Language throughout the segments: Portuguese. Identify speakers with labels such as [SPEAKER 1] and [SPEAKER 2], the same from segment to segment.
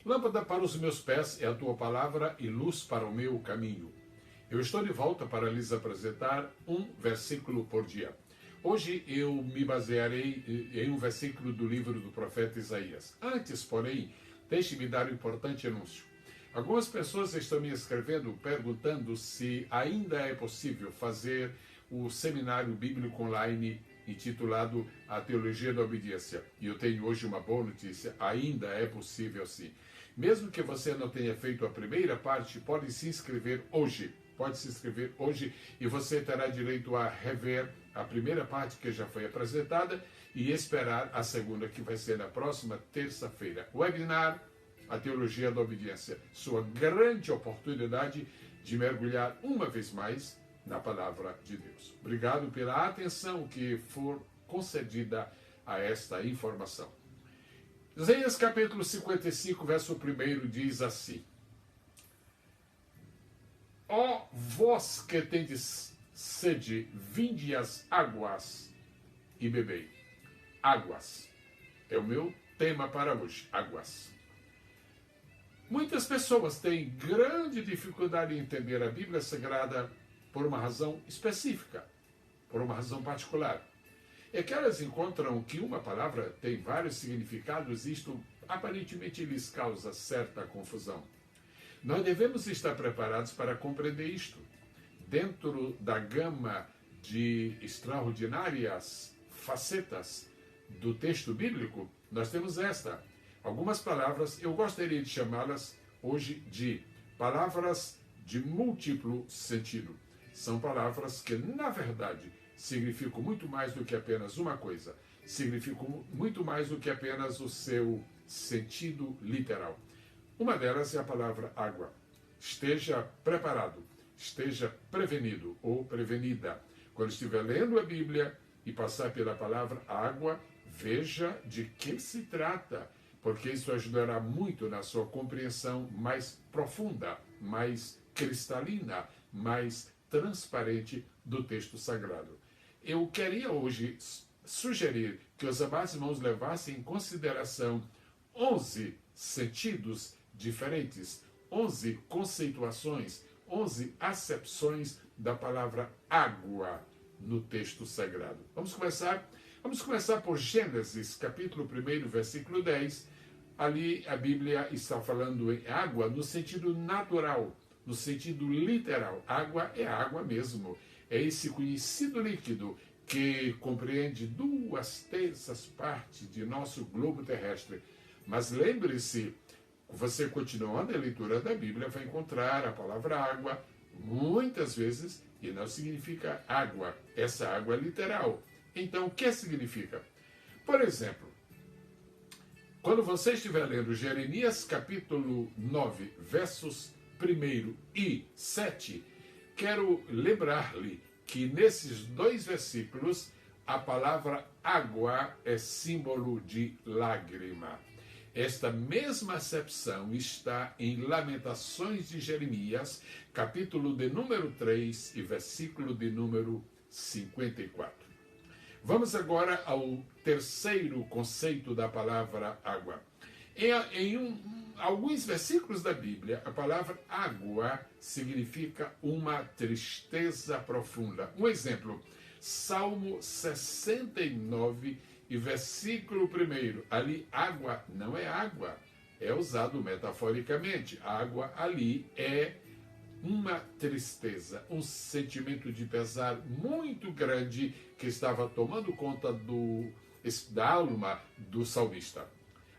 [SPEAKER 1] Lâmpada para os meus pés é a tua palavra e luz para o meu caminho. Eu estou de volta para lhes apresentar um versículo por dia. Hoje eu me basearei em um versículo do livro do profeta Isaías. Antes, porém, deixe-me dar um importante anúncio. Algumas pessoas estão me escrevendo perguntando se ainda é possível fazer o seminário bíblico online intitulado A Teologia da Obediência. E eu tenho hoje uma boa notícia, ainda é possível sim. Mesmo que você não tenha feito a primeira parte, pode se inscrever hoje. Pode se inscrever hoje e você terá direito a rever a primeira parte que já foi apresentada e esperar a segunda, que vai ser na próxima terça-feira. Webinar A Teologia da Obediência. Sua grande oportunidade de mergulhar uma vez mais na Palavra de Deus. Obrigado pela atenção que for concedida a esta informação. Isaías capítulo 55, verso 1 diz assim: Ó vós que tendes sede, vinde às águas e bebei. Águas. É o meu tema para hoje, águas. Muitas pessoas têm grande dificuldade em entender a Bíblia Sagrada por uma razão específica, por uma razão particular. É que elas encontram que uma palavra tem vários significados e isto aparentemente lhes causa certa confusão. Nós devemos estar preparados para compreender isto. Dentro da gama de extraordinárias facetas do texto bíblico, nós temos esta. Algumas palavras, eu gostaria de chamá-las hoje de palavras de múltiplo sentido. São palavras que, na verdade, significam muito mais do que apenas uma coisa. Significam muito mais do que apenas o seu sentido literal. Uma delas é a palavra água. Esteja preparado, esteja prevenido ou prevenida. Quando estiver lendo a Bíblia e passar pela palavra água, veja de que se trata, porque isso ajudará muito na sua compreensão mais profunda, mais cristalina, mais transparente do texto sagrado. Eu queria hoje sugerir que os amados irmãos levassem em consideração 11 sentidos diferentes, 11 conceituações, 11 acepções da palavra água no texto sagrado. Vamos começar por Gênesis, capítulo 1, versículo 10. Ali a Bíblia está falando em água no sentido natural, no sentido literal. Água é água mesmo. É esse conhecido líquido que compreende 2/3 partes de nosso globo terrestre. Mas lembre-se, você continuando a leitura da Bíblia vai encontrar a palavra água muitas vezes e não significa água. Essa água é literal. Então, o que significa? Por exemplo, quando você estiver lendo Jeremias capítulo 9, versos 1 e 7, quero lembrar-lhe que nesses 2 versículos a palavra água é símbolo de lágrima. Esta mesma acepção está em Lamentações de Jeremias, capítulo de número 3 e versículo de número 54. Vamos agora ao terceiro conceito da palavra água. Em alguns versículos da Bíblia, a palavra água significa uma tristeza profunda. Um exemplo, Salmo 69 e versículo 1. Ali, água não é água, é usado metaforicamente. A água ali é uma tristeza, um sentimento de pesar muito grande que estava tomando conta da alma do salmista.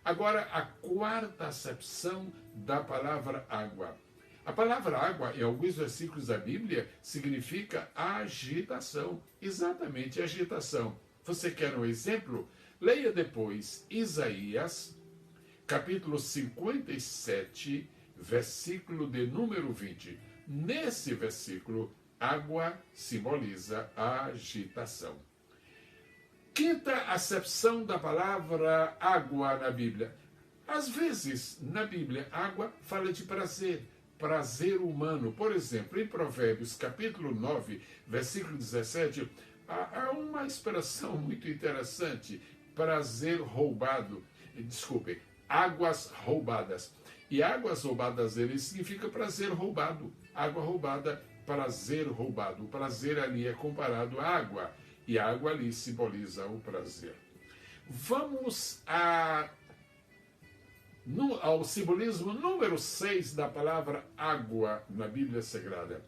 [SPEAKER 1] Agora, a quarta acepção da palavra água. A palavra água, em alguns versículos da Bíblia, significa agitação. Exatamente, agitação. Você quer um exemplo? Leia depois Isaías, capítulo 57, versículo de número 20. Nesse versículo, água simboliza a agitação. Quinta acepção da palavra água na Bíblia. Às vezes, na Bíblia, água fala de prazer. prazer humano. Por exemplo, em Provérbios capítulo 9, versículo 17, há uma expressão muito interessante, prazer roubado, desculpe, águas roubadas. E águas roubadas ele significa prazer roubado. Água roubada, prazer roubado. O prazer ali é comparado à água, e a água ali simboliza o prazer. Vamos ao simbolismo número 6 da palavra água na Bíblia Sagrada.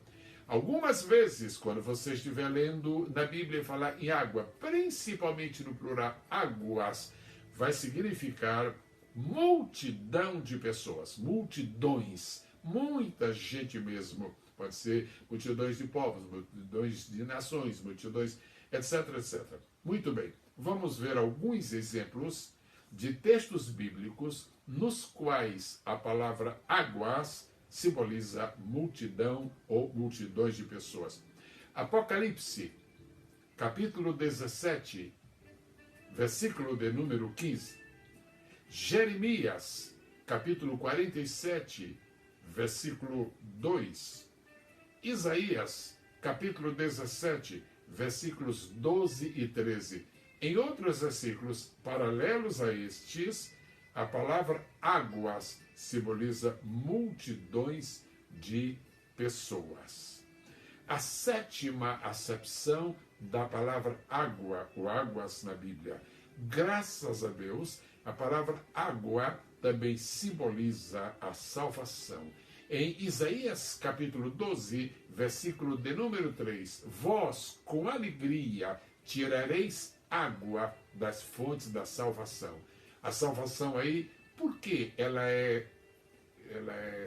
[SPEAKER 1] Algumas vezes, quando você estiver lendo na Bíblia falar em água, principalmente no plural águas, vai significar multidão de pessoas, multidões, muita gente mesmo. Pode ser multidões de povos, multidões de nações, multidões, etc, etc. Muito bem, vamos ver alguns exemplos de textos bíblicos nos quais a palavra águas simboliza multidão ou multidões de pessoas. Apocalipse, capítulo 17, versículo de número 15. Jeremias, capítulo 47, versículo 2. Isaías, capítulo 17, versículos 12 e 13. Em outros versículos paralelos a estes, a palavra águas simboliza multidões de pessoas. A sétima acepção da palavra água, ou águas na Bíblia. Graças a Deus, a palavra água também simboliza a salvação. Em Isaías capítulo 12, versículo de número 3, vós com alegria tirareis água das fontes da salvação. A salvação aí, porque ela é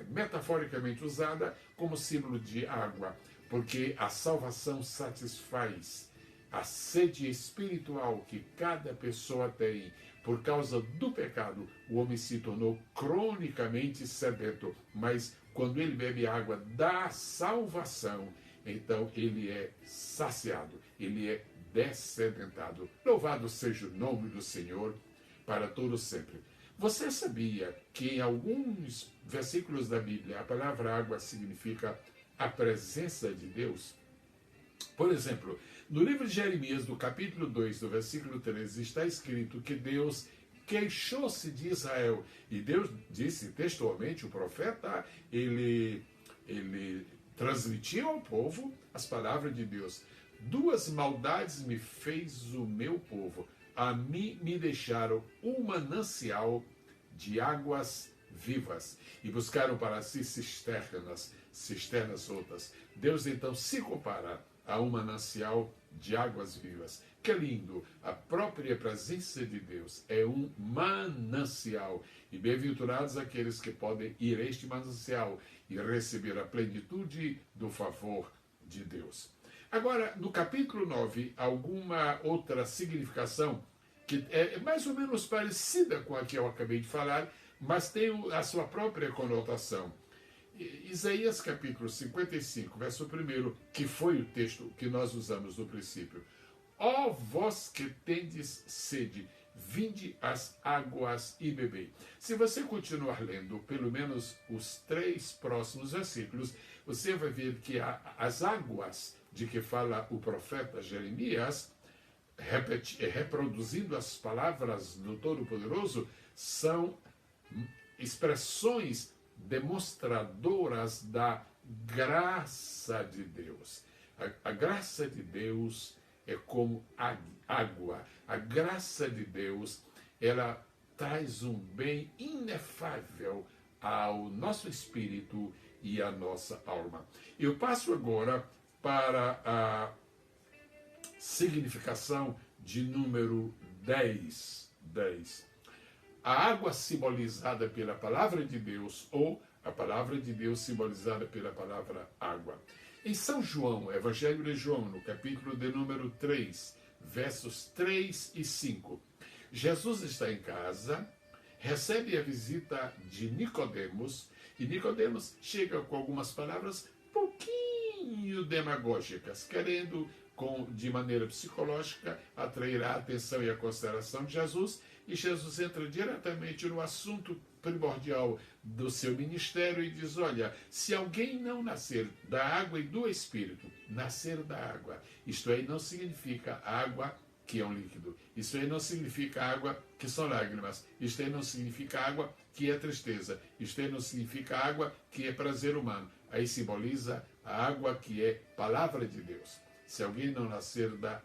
[SPEAKER 1] metaforicamente usada como símbolo de água, porque a salvação satisfaz a sede espiritual que cada pessoa tem. Por causa do pecado, o homem se tornou cronicamente sedento, mas quando ele bebe água da salvação, então ele é saciado, ele é dessedentado. Louvado seja o nome do Senhor para todo sempre. Você sabia que em alguns versículos da Bíblia a palavra água significa a presença de Deus? Por exemplo, no livro de Jeremias, do capítulo 2, do versículo 13, está escrito que Deus queixou-se de Israel. E Deus disse textualmente, o profeta, ele transmitiu ao povo as palavras de Deus. Duas maldades me fez o meu povo. A mim me deixaram um manancial de águas vivas e buscaram para si cisternas outras. Deus então se compara a um manancial de águas vivas. Que lindo! A própria presença de Deus é um manancial. E bem-aventurados aqueles que podem ir a este manancial e receber a plenitude do favor de Deus. Agora, no capítulo 9, alguma outra significação que é mais ou menos parecida com a que eu acabei de falar, mas tem a sua própria conotação. Isaías capítulo 55, verso 1, que foi o texto que nós usamos no princípio. Ó vós que tendes sede, vinde às águas e bebei. Se você continuar lendo pelo menos os 3 próximos versículos, você vai ver que as águas de que fala o profeta Jeremias, reproduzindo as palavras do Todo-Poderoso, são expressões demonstradoras da graça de Deus. A graça de Deus é como água. A graça de Deus, ela traz um bem inefável ao nosso espírito e à nossa alma. Eu passo agora para a significação de número 10. A água simbolizada pela palavra de Deus, ou a palavra de Deus simbolizada pela palavra água. Em São João, Evangelho de João, no capítulo de número 3, versos 3 e 5, Jesus está em casa, recebe a visita de Nicodemos, e Nicodemos chega com algumas palavras pouquinho demagógicas, querendo, de maneira psicológica, atrair a atenção e a consideração de Jesus, e Jesus entra diretamente no assunto primordial do seu ministério e diz: olha, se alguém não nascer da água e do Espírito, nascer da água, isto aí não significa água que é um líquido, isso aí não significa água que são lágrimas, isto aí não significa água que é tristeza, isto aí não significa água que é prazer humano, aí simboliza a água que é palavra de Deus. Se alguém não nascer da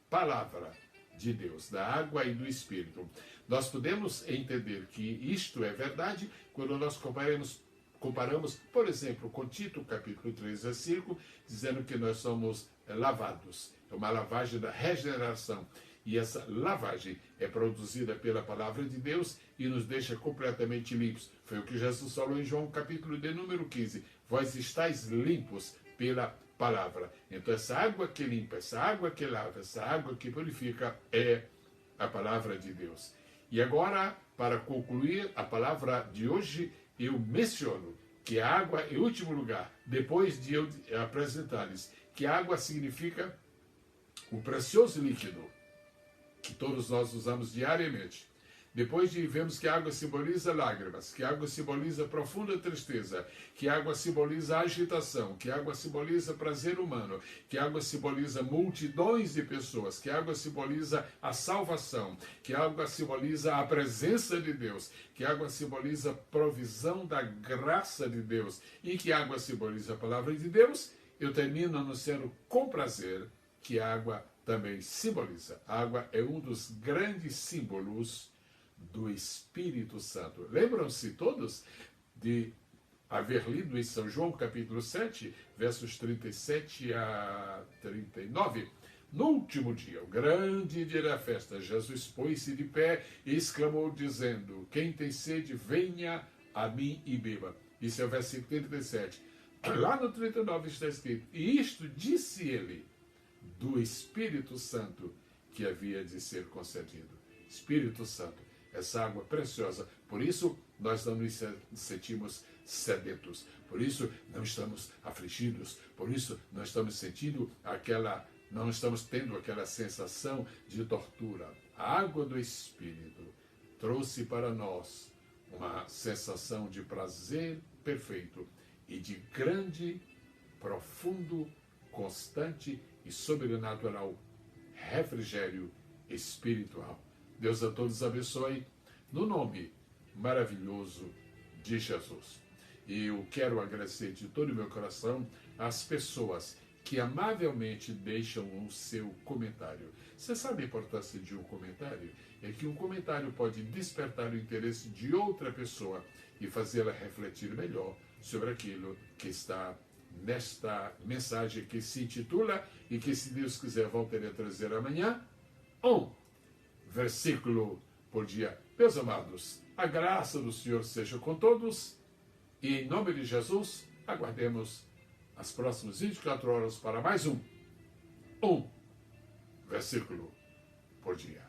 [SPEAKER 1] palavra de Deus, da água e do Espírito, nós podemos entender que isto é verdade quando nós comparamos, por exemplo, com Tito, capítulo 3, versículo, dizendo que nós somos lavados. É uma lavagem da regeneração. E essa lavagem é produzida pela palavra de Deus e nos deixa completamente limpos. Foi o que Jesus falou em João, capítulo de número 15. Vós estáis limpos pela palavra. Então, essa água que limpa, essa água que lava, essa água que purifica é a palavra de Deus. E agora, para concluir a palavra de hoje, eu menciono que a água, em último lugar, depois de eu apresentar-lhes, que a água significa o precioso líquido que todos nós usamos diariamente. Depois de vermos que a água simboliza lágrimas, que a água simboliza profunda tristeza, que a água simboliza agitação, que a água simboliza prazer humano, que a água simboliza multidões de pessoas, que a água simboliza a salvação, que a água simboliza a presença de Deus, que a água simboliza a provisão da graça de Deus e que a água simboliza a palavra de Deus, eu termino anunciando com prazer que a água também simboliza. A água é um dos grandes símbolos do Espírito Santo. Lembram-se todos de haver lido em São João, capítulo 7, versos 37 a 39. No último dia, o grande dia da festa, Jesus pôs-se de pé e exclamou, dizendo: quem tem sede, venha a mim e beba. Isso é o versículo 37. Lá no 39 está escrito: e isto disse ele do Espírito Santo que havia de ser concedido. Espírito Santo, essa água preciosa. Por isso, nós não nos sentimos sedentos. Por isso, não estamos afligidos. Por isso, não estamos sentindo não estamos tendo aquela sensação de tortura. A água do Espírito trouxe para nós uma sensação de prazer perfeito e de grande, profundo, constante e sobrenatural refrigério espiritual. Deus a todos abençoe, no nome maravilhoso de Jesus. E eu quero agradecer de todo o meu coração às pessoas que amavelmente deixam o seu comentário. Você sabe a importância de um comentário? É que um comentário pode despertar o interesse de outra pessoa e fazê-la refletir melhor sobre aquilo que está nesta mensagem que se intitula, e que, se Deus quiser, voltarei a trazer amanhã, um versículo por dia. Meus amados, a graça do Senhor seja com todos e, em nome de Jesus, aguardemos as próximas 24 horas para mais um versículo por dia.